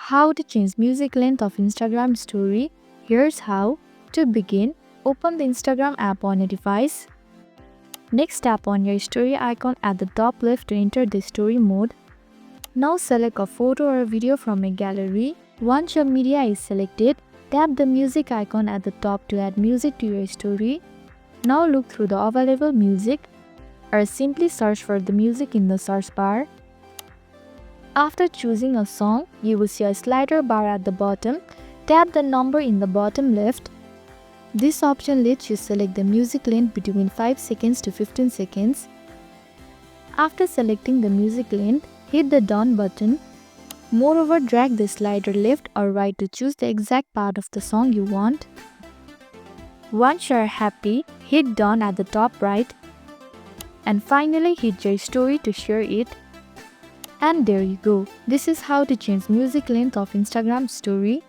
How to change music length of Instagram story. Here's how. To begin, open the Instagram app on your device. Next, tap on your story icon at the top left to enter the story mode. Now select a photo or a video from a gallery. Once your media is selected, tap the music icon at the top to add music to your story. Now look through the available music or simply search for the music in the search bar. After choosing a song, you will see a slider bar at the bottom. Tap the number in the bottom left. This option lets you select the music length between 5 seconds to 15 seconds. After selecting the music length, hit the done button. Moreover, drag the slider left or right to choose the exact part of the song you want. Once you are happy, hit done at the top right. And finally, hit your story to share it. And there you go. This is how to change music length of Instagram story.